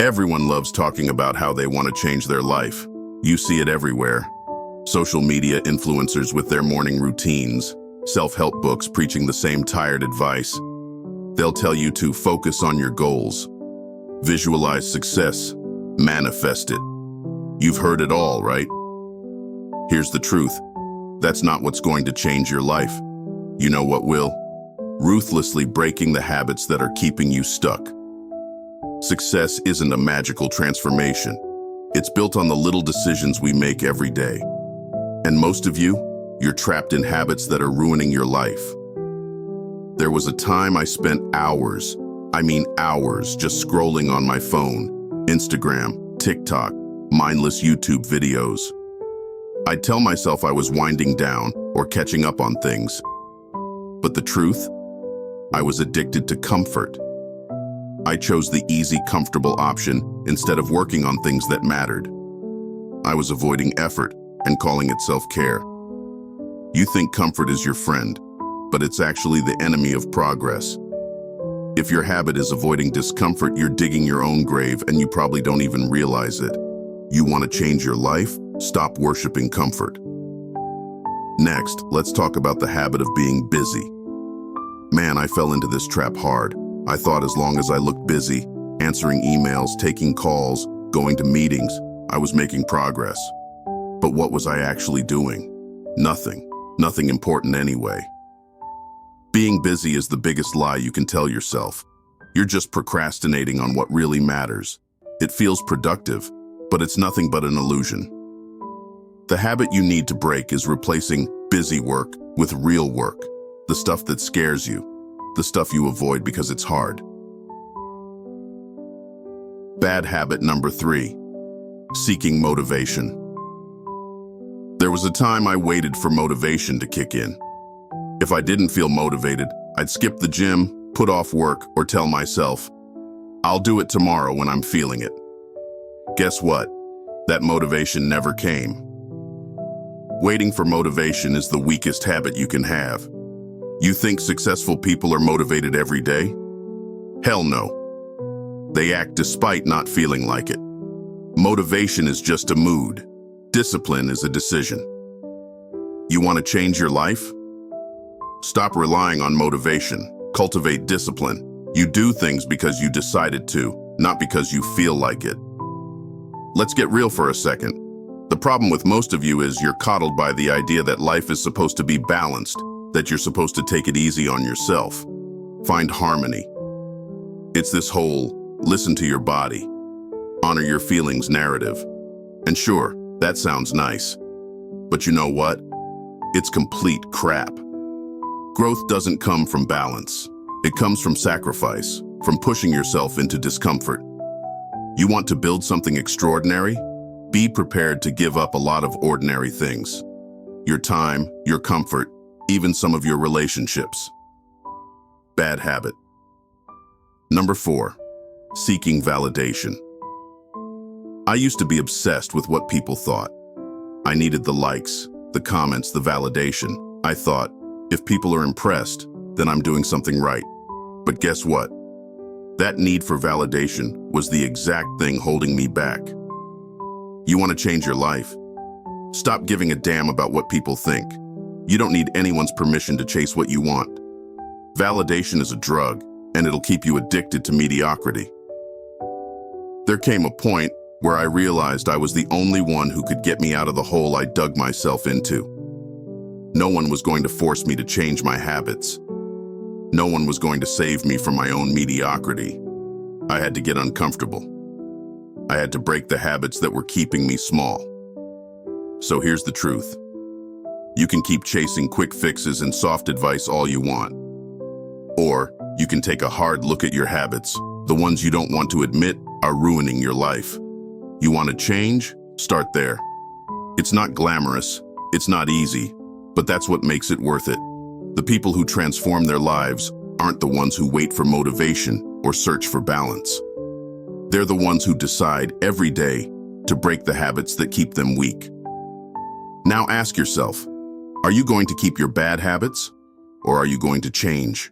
Everyone loves talking about how they want to change their life. You see it everywhere. Social media influencers with their morning routines, self-help books preaching the same tired advice. They'll tell you to focus on your goals, visualize success, manifest it. You've heard it all, right? Here's the truth. That's not what's going to change your life. You know what will? Ruthlessly breaking the habits that are keeping you stuck. Success isn't a magical transformation. It's built on the little decisions we make every day. And most of you, you're trapped in habits that are ruining your life. There was a time I spent hours just scrolling on my phone, Instagram, TikTok, mindless YouTube videos. I'd tell myself I was winding down or catching up on things. But the truth? I was addicted to comfort. I chose the easy, comfortable option instead of working on things that mattered. I was avoiding effort and calling it self-care. You think comfort is your friend, but it's actually the enemy of progress. If your habit is avoiding discomfort, you're digging your own grave and you probably don't even realize it. You want to change your life? Stop worshiping comfort. Next, let's talk about the habit of being busy. Man, I fell into this trap hard. I thought as long as I looked busy, answering emails, taking calls, going to meetings, I was making progress. But what was I actually doing? Nothing. Nothing important anyway. Being busy is the biggest lie you can tell yourself. You're just procrastinating on what really matters. It feels productive, but it's nothing but an illusion. The habit you need to break is replacing busy work with real work, the stuff that scares you, the stuff you avoid because it's hard. Bad habit number 3, seeking motivation. There was a time I waited for motivation to kick in. If I didn't feel motivated, I'd skip the gym, put off work, or tell myself, I'll do it tomorrow when I'm feeling it. Guess what? That motivation never came. Waiting for motivation is the weakest habit you can have. You think successful people are motivated every day? Hell no. They act despite not feeling like it. Motivation is just a mood. Discipline is a decision. You want to change your life? Stop relying on motivation. Cultivate discipline. You do things because you decided to, not because you feel like it. Let's get real for a second. The problem with most of you is you're coddled by the idea that life is supposed to be balanced, that you're supposed to take it easy on yourself. Find harmony. It's this whole listen to your body, honor your feelings narrative. And sure, that sounds nice. But you know what? It's complete crap. Growth doesn't come from balance. It comes from sacrifice, from pushing yourself into discomfort. You want to build something extraordinary? Be prepared to give up a lot of ordinary things. Your time, your comfort, even some of your relationships. Bad habit. Number 4, seeking validation. I used to be obsessed with what people thought. I needed the likes, the comments, the validation. I thought, if people are impressed, then I'm doing something right. But guess what? That need for validation was the exact thing holding me back. You want to change your life? Stop giving a damn about what people think. You don't need anyone's permission to chase what you want. Validation is a drug, and it'll keep you addicted to mediocrity. There came a point where I realized I was the only one who could get me out of the hole I dug myself into. No one was going to force me to change my habits. No one was going to save me from my own mediocrity. I had to get uncomfortable. I had to break the habits that were keeping me small. So here's the truth. You can keep chasing quick fixes and soft advice all you want. Or you can take a hard look at your habits. The ones you don't want to admit are ruining your life. You want to change? Start there. It's not glamorous, it's not easy, but that's what makes it worth it. The people who transform their lives aren't the ones who wait for motivation or search for balance. They're the ones who decide every day to break the habits that keep them weak. Now ask yourself, are you going to keep your bad habits, or are you going to change?